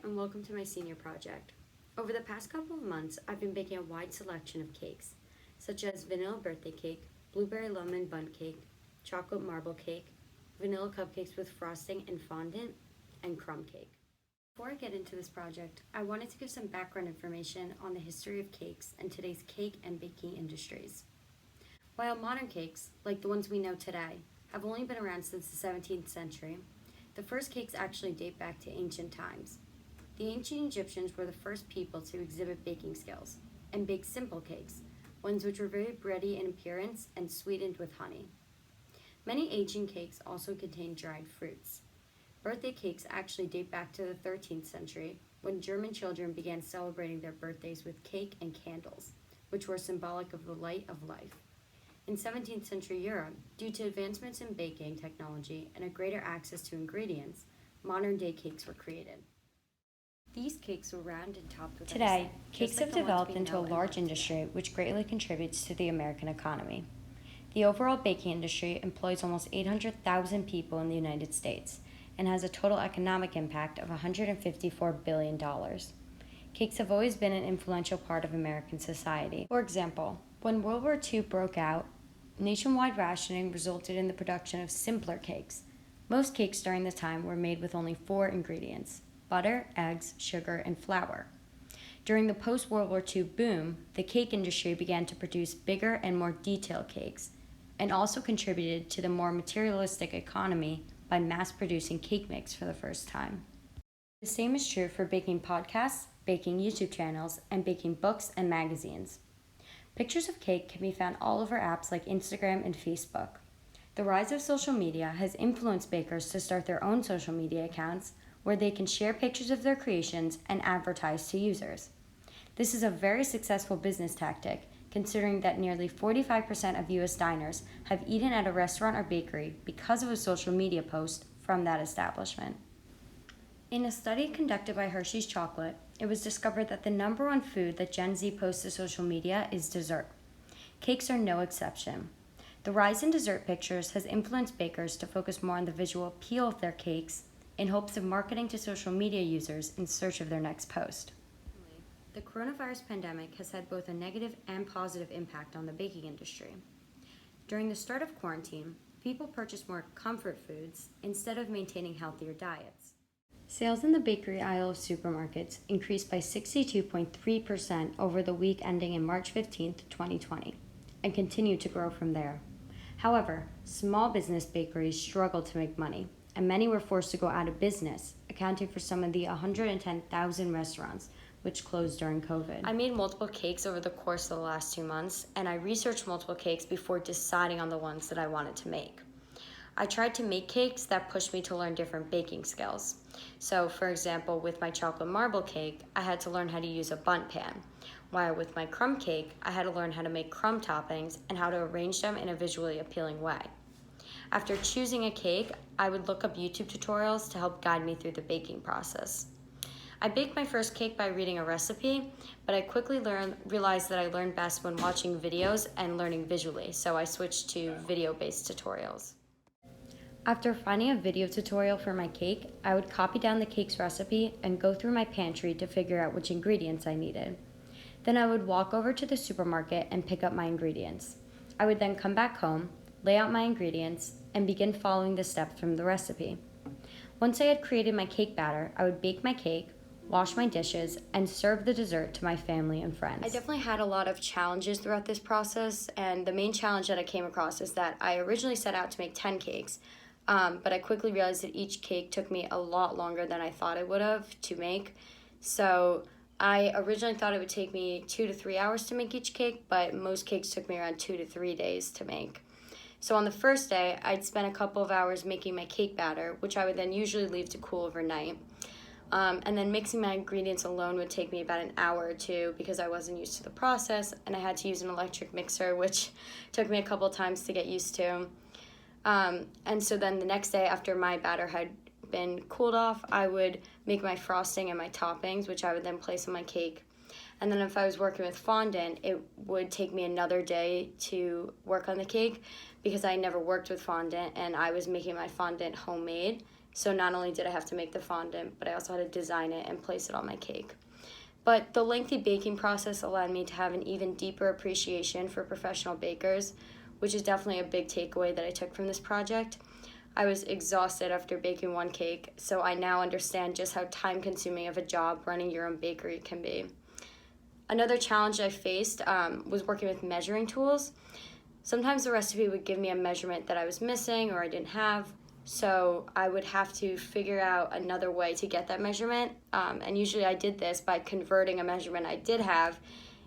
and welcome to my senior project. Over the past couple of months, I've been baking a wide selection of cakes, such as vanilla birthday cake, blueberry lemon bundt cake, chocolate marble cake, vanilla cupcakes with frosting and fondant, and crumb cake. Before I get into this project, I wanted to give some background information on the history of cakes and today's cake and baking industries. While modern cakes, like the ones we know today, have only been around since the 17th century, the first cakes actually date back to ancient times. The ancient Egyptians were the first people to exhibit baking skills and bake simple cakes, ones which were very bready in appearance and sweetened with honey. Many ancient cakes also contain dried fruits. Birthday cakes actually date back to the 13th century, when German children began celebrating their birthdays with cake and candles, which were symbolic of the light of life. In 17th century Europe, due to advancements in baking technology and a greater access to ingredients, modern day cakes were created. These cakes were round and topped with Today, icing, cakes just like have the ones developed we into a know and large love industry today. which greatly contributes to the American economy. The overall baking industry employs almost 800,000 people in the United States and has a total economic impact of $154 billion. Cakes have always been an influential part of American society. For example, when World War II broke out, nationwide rationing resulted in the production of simpler cakes. Most cakes during this time were made with only 4 ingredients: butter, eggs, sugar, and flour. During the post-World War II boom, the cake industry began to produce bigger and more detailed cakes, and also contributed to the more materialistic economy by mass-producing cake mix for the first time. The same is true for baking podcasts, baking YouTube channels, and baking books and magazines. Pictures of cake can be found all over apps like Instagram and Facebook. The rise of social media has influenced bakers to start their own social media accounts where they can share pictures of their creations and advertise to users. This is a very successful business tactic, considering that nearly 45% of US diners have eaten at a restaurant or bakery because of a social media post from that establishment. In a study conducted by Hershey's Chocolate, it was discovered that the number one food that Gen Z posts to social media is dessert. Cakes are no exception. The rise in dessert pictures has influenced bakers to focus more on the visual appeal of their cakes in hopes of marketing to social media users in search of their next post. The coronavirus pandemic has had both a negative and positive impact on the baking industry. During the start of quarantine, people purchased more comfort foods instead of maintaining healthier diets. Sales in the bakery aisle of supermarkets increased by 62.3% over the week ending in March 15, 2020, and continued to grow from there. However, small business bakeries struggled to make money, and many were forced to go out of business, accounting for some of the 110,000 restaurants which closed during COVID. I made multiple cakes over the course of the last 2 months, and I researched multiple cakes before deciding on the ones that I wanted to make. I tried to make cakes that pushed me to learn different baking skills. So, for example, with my chocolate marble cake, I had to learn how to use a bundt pan, while with my crumb cake, I had to learn how to make crumb toppings and how to arrange them in a visually appealing way. After choosing a cake, I would look up YouTube tutorials to help guide me through the baking process. I baked my first cake by reading a recipe, but I quickly realized that I learned best when watching videos and learning visually, so I switched to video-based tutorials. After finding a video tutorial for my cake, I would copy down the cake's recipe and go through my pantry to figure out which ingredients I needed. Then I would walk over to the supermarket and pick up my ingredients. I would then come back home, lay out my ingredients, and begin following the steps from the recipe. Once I had created my cake batter, I would bake my cake, wash my dishes, and serve the dessert to my family and friends. I definitely had a lot of challenges throughout this process, and the main challenge that I came across is that I originally set out to make 10 cakes, but I quickly realized that each cake took me a lot longer than I thought it would have to make. So I originally thought it would take me 2 to 3 hours to make each cake, but most cakes took me around 2 to 3 days to make. So on the first day, I'd spend a couple of hours making my cake batter, which I would then usually leave to cool overnight. And then mixing my ingredients alone would take me about an hour or two because I wasn't used to the process, and I had to use an electric mixer, which took me a couple of times to get used to. And so then the next day, after my batter had been cooled off, I would make my frosting and my toppings, which I would then place on my cake. And then if I was working with fondant, it would take me another day to work on the cake because I never worked with fondant, and I was making my fondant homemade So not only did I have to make the fondant, but I also had to design it and place it on my cake. But the lengthy baking process allowed me to have an even deeper appreciation for professional bakers, which is definitely a big takeaway that I took from this project. I was exhausted after baking one cake, so I now understand just how time-consuming of a job running your own bakery can be. Another challenge I faced was working with measuring tools. Sometimes the recipe would give me a measurement that I was missing or I didn't have, so I would have to figure out another way to get that measurement, and usually I did this by converting a measurement I did have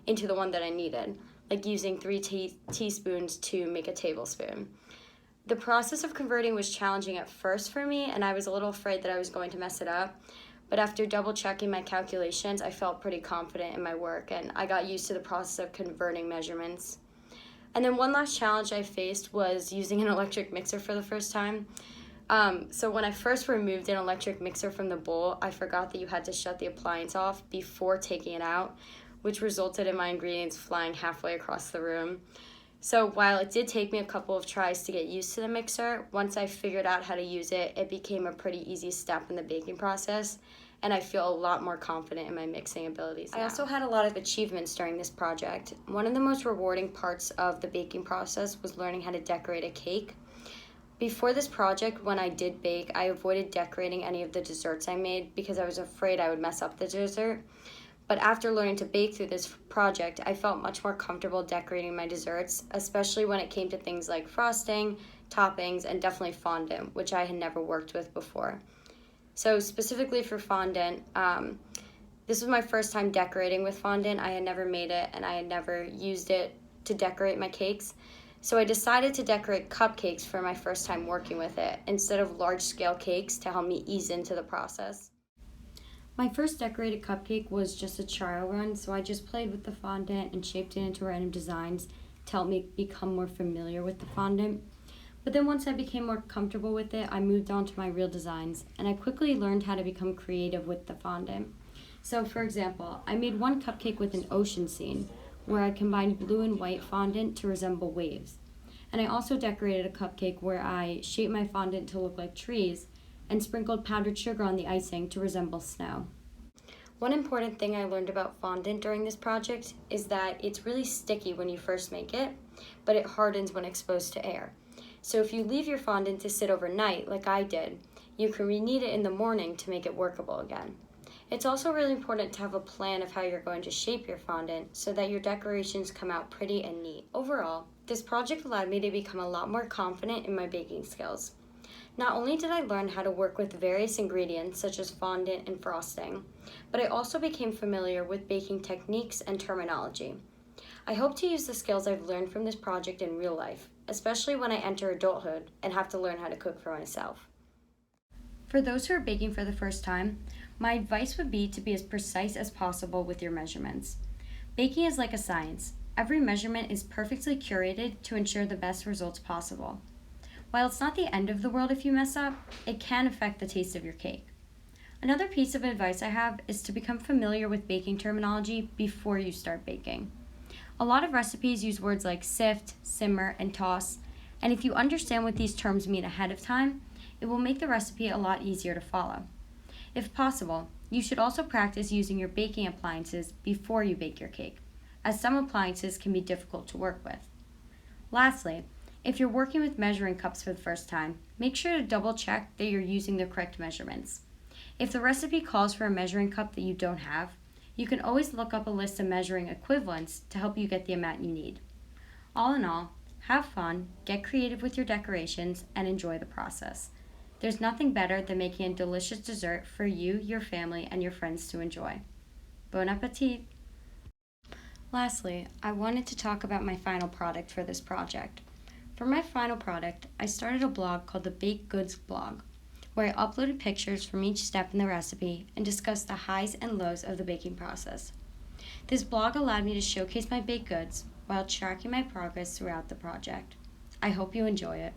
into the one that I needed, like using 3 teaspoons to make a tablespoon. The process of converting was challenging at first for me, and I was a little afraid that I was going to mess it up. But after double checking my calculations, I felt pretty confident in my work, and I got used to the process of converting measurements. And then one last challenge I faced was using an electric mixer for the first time. So when I first removed an electric mixer from the bowl, I forgot that you had to shut the appliance off before taking it out, which resulted in my ingredients flying halfway across the room. So while it did take me a couple of tries to get used to the mixer, once I figured out how to use it, it became a pretty easy step in the baking process, and I feel a lot more confident in my mixing abilities now. I also had a lot of achievements during this project. One of the most rewarding parts of the baking process was learning how to decorate a cake. Before this project, when I did bake, I avoided decorating any of the desserts I made because I was afraid I would mess up the dessert. But after learning to bake through this project, I felt much more comfortable decorating my desserts, especially when it came to things like frosting, toppings, and definitely fondant, which I had never worked with before. So specifically for fondant, this was my first time decorating with fondant. I had never made it, and I had never used it to decorate my cakes. So I decided to decorate cupcakes for my first time working with it, instead of large-scale cakes to help me ease into the process. My first decorated cupcake was just a trial run, so I just played with the fondant and shaped it into random designs to help me become more familiar with the fondant. But then once I became more comfortable with it, I moved on to my real designs, and I quickly learned how to become creative with the fondant. So for example, I made one cupcake with an ocean scene, where I combined blue and white fondant to resemble waves. And I also decorated a cupcake where I shaped my fondant to look like trees, and sprinkled powdered sugar on the icing to resemble snow. One important thing I learned about fondant during this project is that it's really sticky when you first make it, but it hardens when exposed to air. So if you leave your fondant to sit overnight, like I did, you can reknead it in the morning to make it workable again. It's also really important to have a plan of how you're going to shape your fondant so that your decorations come out pretty and neat. Overall, this project allowed me to become a lot more confident in my baking skills. Not only did I learn how to work with various ingredients such as fondant and frosting, but I also became familiar with baking techniques and terminology. I hope to use the skills I've learned from this project in real life, especially when I enter adulthood and have to learn how to cook for myself. For those who are baking for the first time, my advice would be to be as precise as possible with your measurements. Baking is like a science. Every measurement is perfectly curated to ensure the best results possible. While it's not the end of the world if you mess up, it can affect the taste of your cake. Another piece of advice I have is to become familiar with baking terminology before you start baking. A lot of recipes use words like sift, simmer, and toss, and if you understand what these terms mean ahead of time, it will make the recipe a lot easier to follow. If possible, you should also practice using your baking appliances before you bake your cake, as some appliances can be difficult to work with. Lastly, if you're working with measuring cups for the first time, make sure to double check that you're using the correct measurements. If the recipe calls for a measuring cup that you don't have, you can always look up a list of measuring equivalents to help you get the amount you need. All in all, have fun, get creative with your decorations, and enjoy the process. There's nothing better than making a delicious dessert for you, your family, and your friends to enjoy. Bon appetit! Lastly, I wanted to talk about my final product for this project. For my final product, I started a blog called the Baked Goods Blog, where I uploaded pictures from each step in the recipe and discussed the highs and lows of the baking process. This blog allowed me to showcase my baked goods while tracking my progress throughout the project. I hope you enjoy it.